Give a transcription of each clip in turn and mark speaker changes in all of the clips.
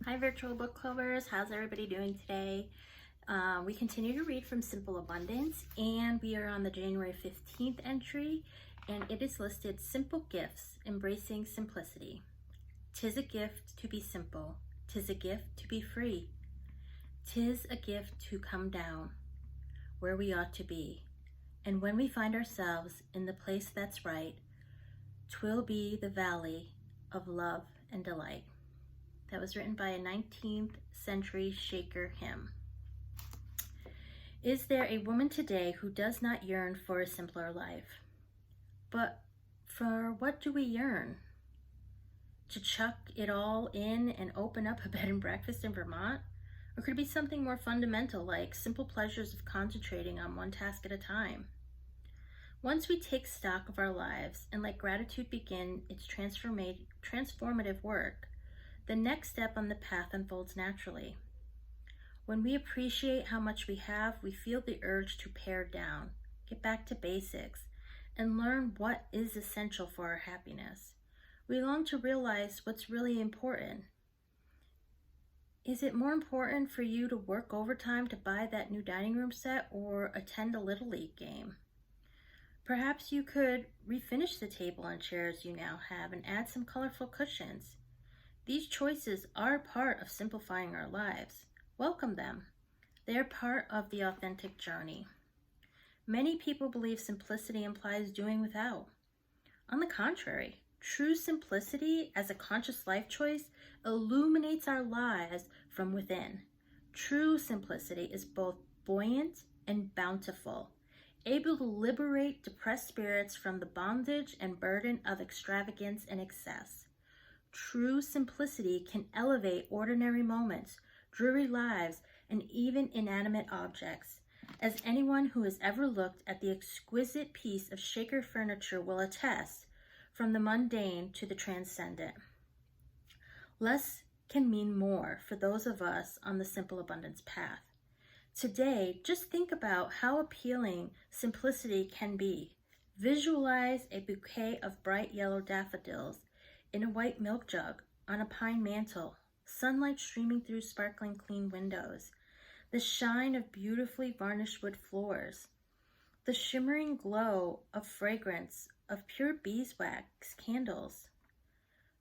Speaker 1: Hi virtual book lovers, how's everybody doing today? We continue to read from Simple Abundance and we are on the January 15th entry and it is listed Simple Gifts, Embracing Simplicity. 'Tis a gift to be simple, 'tis a gift to be free, 'tis a gift to come down where we ought to be, and when we find ourselves in the place that's right, 'twill be the valley of love and delight. That was written by a 19th century Shaker hymn. Is there a woman today who does not yearn for a simpler life? But for what do we yearn? To chuck it all in and open up a bed and breakfast in Vermont? Or could it be something more fundamental, like simple pleasures of concentrating on one task at a time? Once we take stock of our lives and let gratitude begin its transformative work, the next step on the path unfolds naturally. When we appreciate how much we have, we feel the urge to pare down, get back to basics, and learn what is essential for our happiness. We long to realize what's really important. Is it more important for you to work overtime to buy that new dining room set or attend a Little League game? Perhaps you could refinish the table and chairs you now have and add some colorful cushions. These choices are part of simplifying our lives. Welcome them. They are part of the authentic journey. Many people believe simplicity implies doing without. On the contrary, true simplicity as a conscious life choice illuminates our lives from within. True simplicity is both buoyant and bountiful, able to liberate depressed spirits from the bondage and burden of extravagance and excess. True simplicity can elevate ordinary moments, dreary lives, and even inanimate objects, as anyone who has ever looked at the exquisite piece of Shaker furniture will attest, from the mundane to the transcendent. Less can mean more for those of us on the simple abundance path. Today, just think about how appealing simplicity can be. Visualize a bouquet of bright yellow daffodils in a white milk jug on a pine mantle, sunlight streaming through sparkling clean windows, the shine of beautifully varnished wood floors, the shimmering glow of fragrance of pure beeswax candles.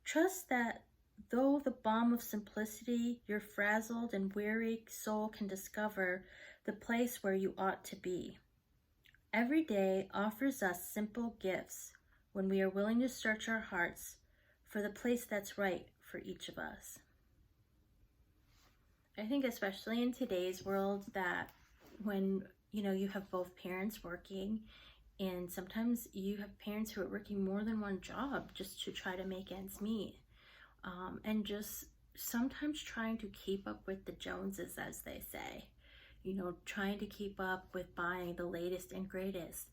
Speaker 1: Trust that though the balm of simplicity, your frazzled and weary soul can discover the place where you ought to be. Every day offers us simple gifts when we are willing to search our hearts for the place that's right for each of us. I think especially in today's world that when you have both parents working, and sometimes you have parents who are working more than one job just to try to make ends meet, and just sometimes trying to keep up with the Joneses, as they say, trying to keep up with buying the latest and greatest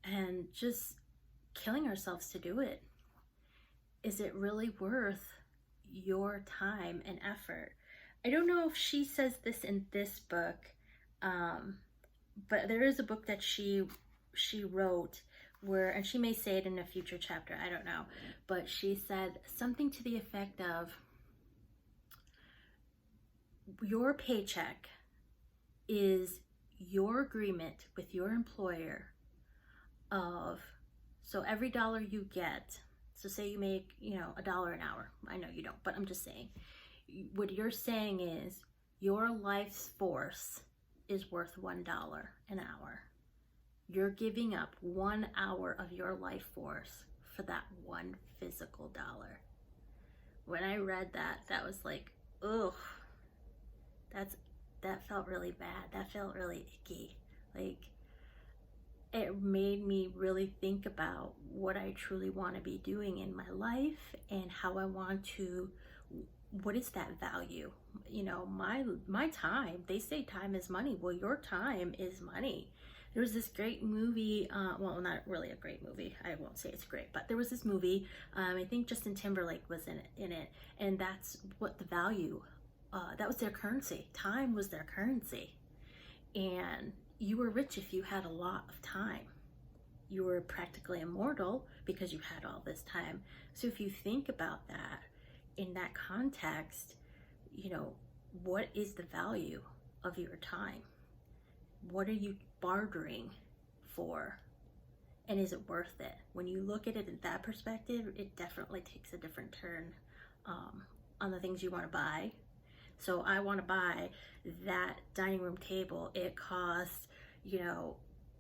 Speaker 1: and just killing ourselves to do it. Is it really worth your time and effort? I don't know if she says this in this book, but there is a book that she wrote where, and she may say it in a future chapter, I don't know, but she said something to the effect of, your paycheck is your agreement with your employer of, so every dollar you get, so say you make, $1 an hour. I know you don't, but I'm just saying, what you're saying is your life's force is worth $1 an hour. You're giving up 1 hour of your life force for that one physical dollar. When I read that, that was like, ugh, that felt really bad. That felt really icky. Like, it made me really think about what I truly want to be doing in my life and how I want to, what is that value? My time, they say time is money. Well, your time is money. There was this great movie, well, not really a great movie, I won't say it's great, but there was this movie, I think Justin Timberlake was in it, and that's what the value, that was their currency. Time was their currency. And you were rich if you had a lot of time. You were practically immortal because you had all this time. So if you think about that in that context, you know, what is the value of your time? What are you bartering for? And is it worth it? When you look at it in that perspective, it definitely takes a different turn on the things you want to buy. So I want to buy that dining room table. It costs, you know,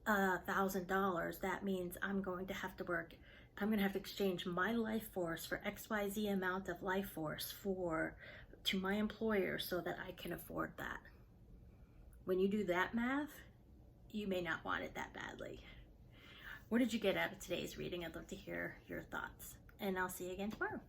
Speaker 1: $1,000. That means I'm going to have to exchange my life force for XYZ amount of life force to my employer so that I can afford that. When you do that math, you may not want it that badly. What did you get out of today's reading? I'd love to hear your thoughts. And I'll see you again tomorrow.